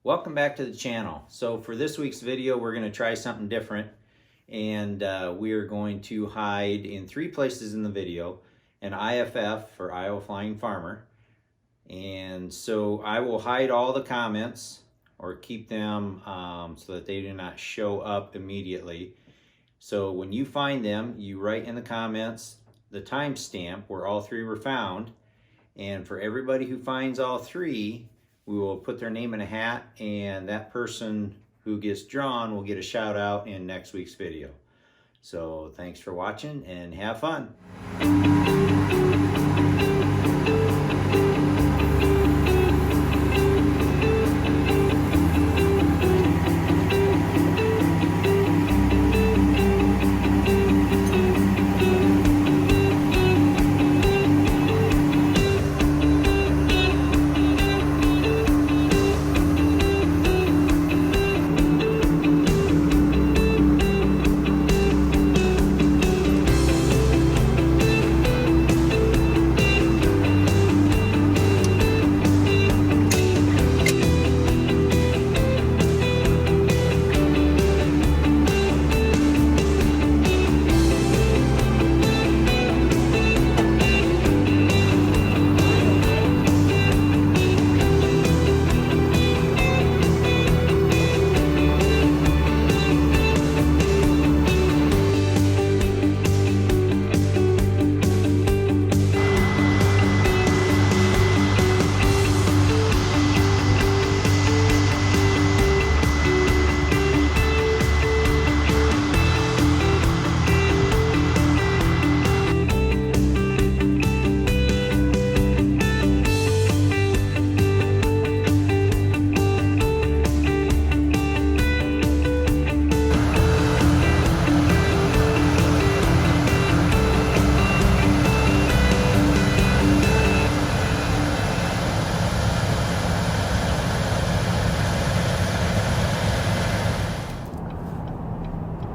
Welcome back to the channel. So for this week's video, we're going to try something different, and we are going to hide in 3 places in the video: an IFF for Iowa Flying Farmer. And so I will hide all the comments or keep them so that they do not show up immediately. So when you find them, you write in the comments the timestamp where all 3 were found, and for everybody who finds all 3, we will put their name in a hat, and that person who gets drawn will get a shout out in next week's video. So thanks for watching and have fun.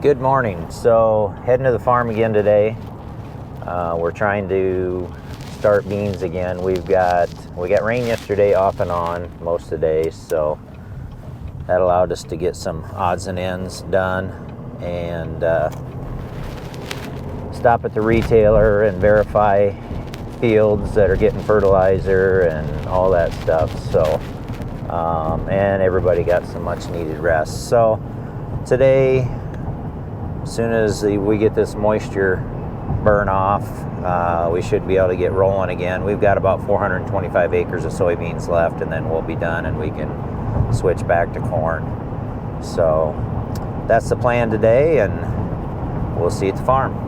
Good morning. So heading to the farm again today. We're trying to start beans again. We got rain yesterday off and on most of the day, so that allowed us to get some odds and ends done and stop at the retailer and verify fields that are getting fertilizer and all that stuff. So and everybody got some much needed rest. So today, as soon as we get this moisture burn off, we should be able to get rolling again. We've got about 425 acres of soybeans left, and then we'll be done and we can switch back to corn. So that's the plan today, and we'll see you at the farm.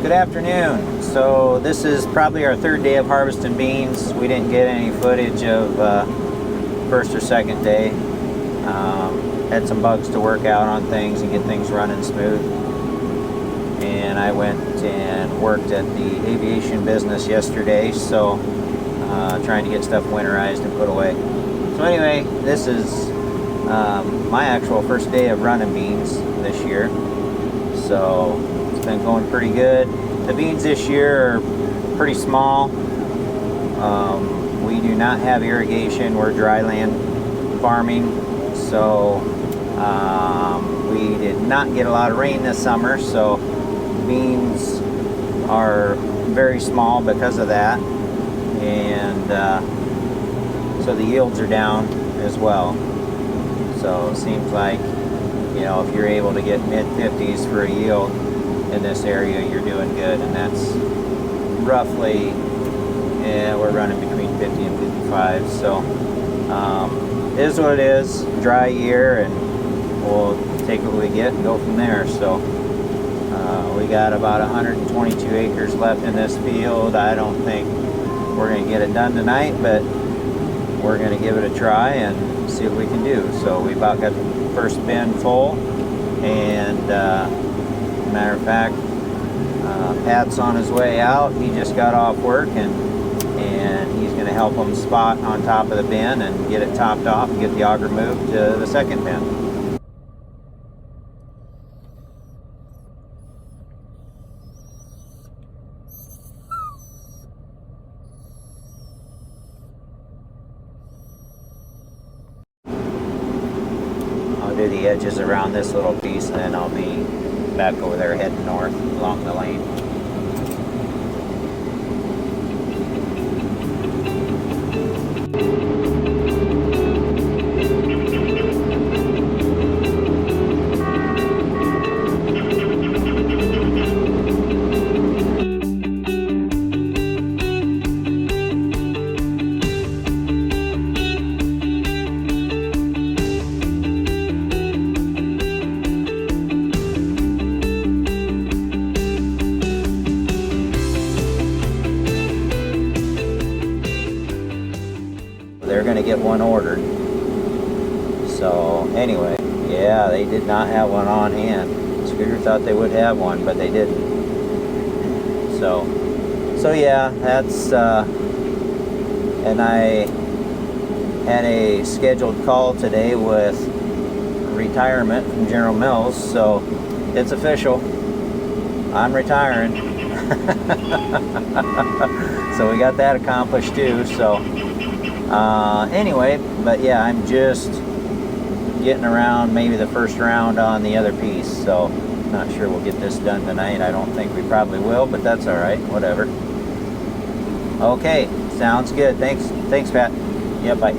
Good afternoon. So this is probably our 3rd day of harvesting beans. We didn't get any footage of first or second day. Had some bugs to work out on things and get things running smooth. and I went and worked at the aviation business yesterday, so trying to get stuff winterized and put away. So anyway, this is my actual first day of running beans this year, so it's been going pretty good. The beans this year are pretty small. We do not have irrigation. We're dry land farming, so we did not get a lot of rain this summer, so beans are very small because of that, and so the yields are down as well. So it seems like, you know, if you're able to get mid-50s for a yield in this area, you're doing good, and that's roughly, yeah, we're running between 50 and 55. So it is what it is. Dry year, and we'll take what we get and go from there. So we got about 122 acres left in this field. I don't think we're going to get it done tonight, but we're going to give it a try and see what we can do. So we about got the first bin full, and matter of fact, Pat's on his way out. He just got off work, and he's going to help them spot on top of the bin and get it topped off and get the auger moved to the second bin. I'll do the edges around this little piece, and then I'll be back over there heading north along the lane. They're going to get one ordered. So anyway, yeah, they did not have one on hand. Scooter thought they would have one, but they didn't. So yeah, that's and I had a scheduled call today with retirement from General Mills, so it's official. I'm retiring. So we got that accomplished too. So anyway, but yeah, I'm just getting around maybe the first round on the other piece, so not sure we'll get this done tonight. I don't think we probably will, but that's all right, whatever. Okay, sounds good. Thanks, Pat. Yeah, bye.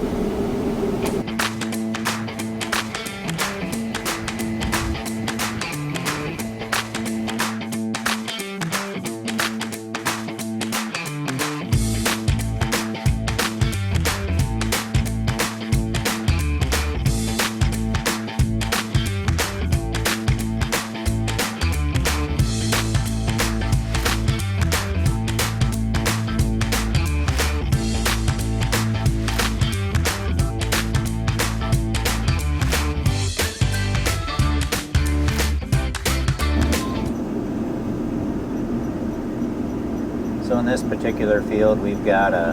So in this particular field, we've got a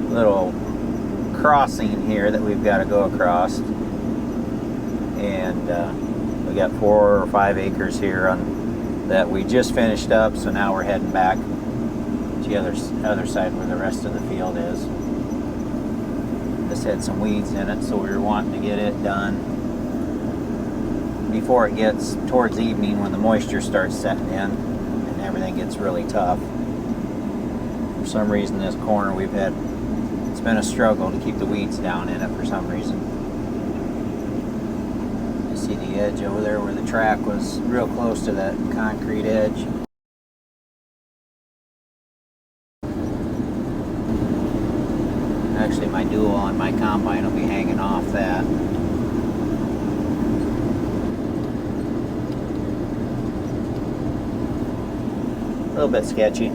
little crossing here that we've got to go across, and we got 4 or 5 acres here on that we just finished up. So now we're heading back to the other side where the rest of the field is. This had some weeds in it, so we were wanting to get it done before it gets towards evening, when the moisture starts setting in and everything gets really tough. For some reason, this corner it's been a struggle to keep the weeds down in it for some reason. You see the edge over there where the track was real close to that concrete edge. Actually, my dual on my combine will be hanging off that. A little bit sketchy.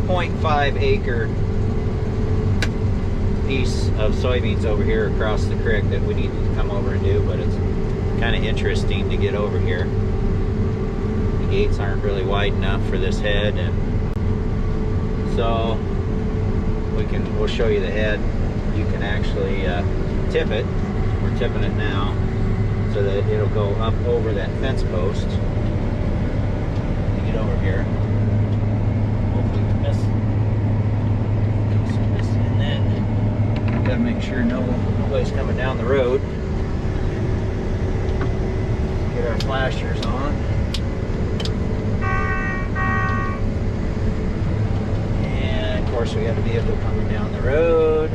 0.5 acre piece of soybeans over here across the creek that we need to come over and do, but it's kind of interesting to get over here. The gates aren't really wide enough for this head, and so we'll show you the head. You can actually tip it. We're tipping it now so that it'll go up over that fence post. Get over here. Hopefully we miss this, and then gotta make sure nobody's coming down the road. Get our flashers on. And of course we got a vehicle coming down the road.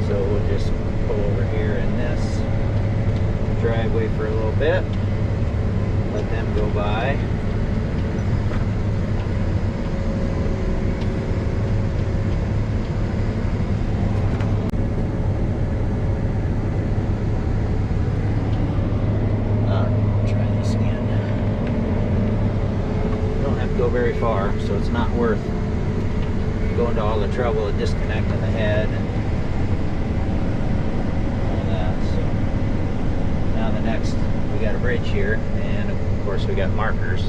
So we'll just pull over here in this driveway for a little bit. Let them go by. Go very far, so it's not worth going to all the trouble of disconnecting the head and all that. So now the next, we got a bridge here, and of course we got markers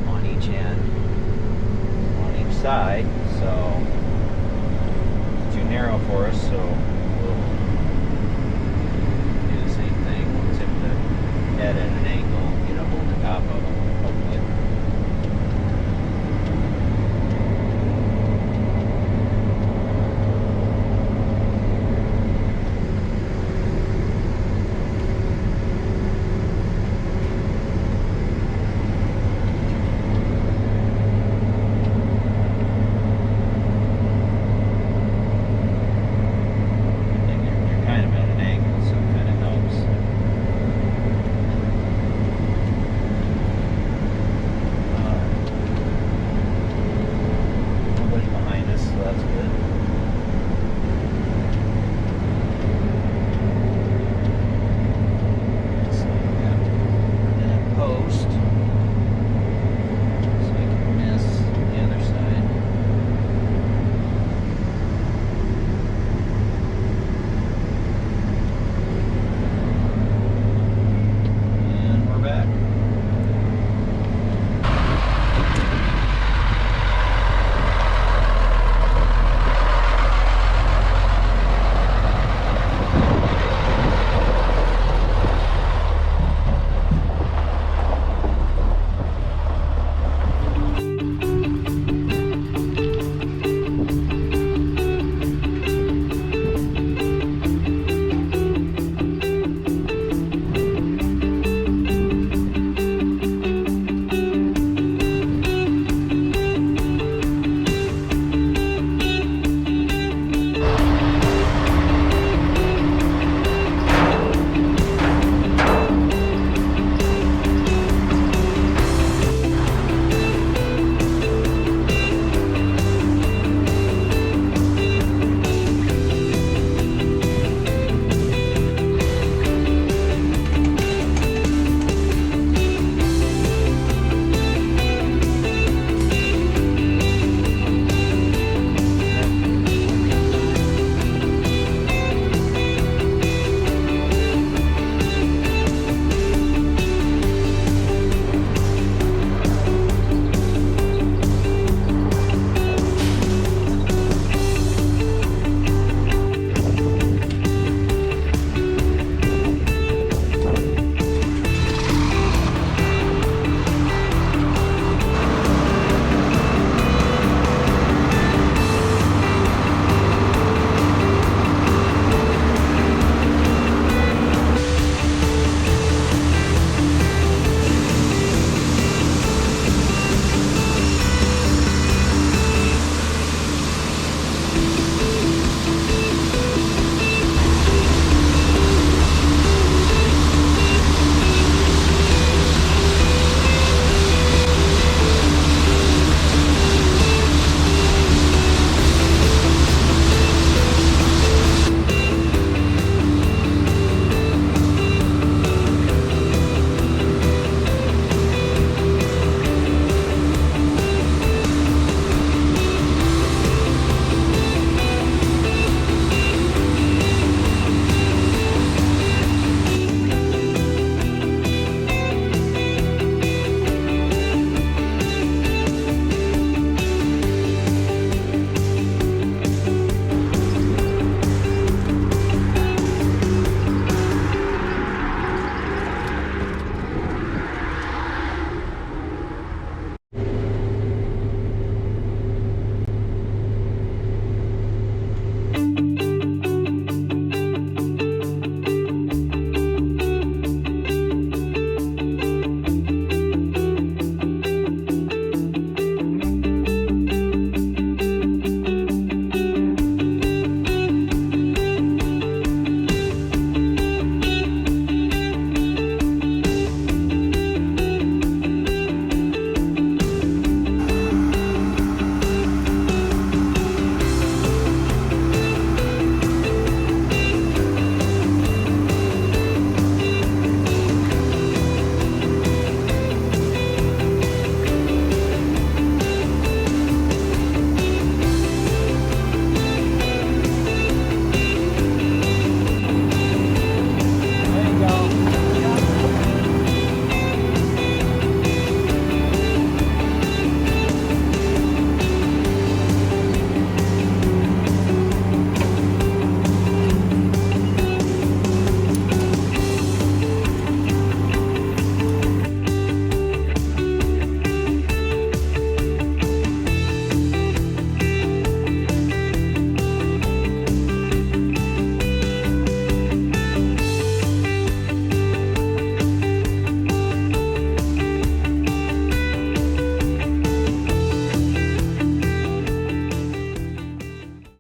on each end, on each side, so it's too narrow for us, so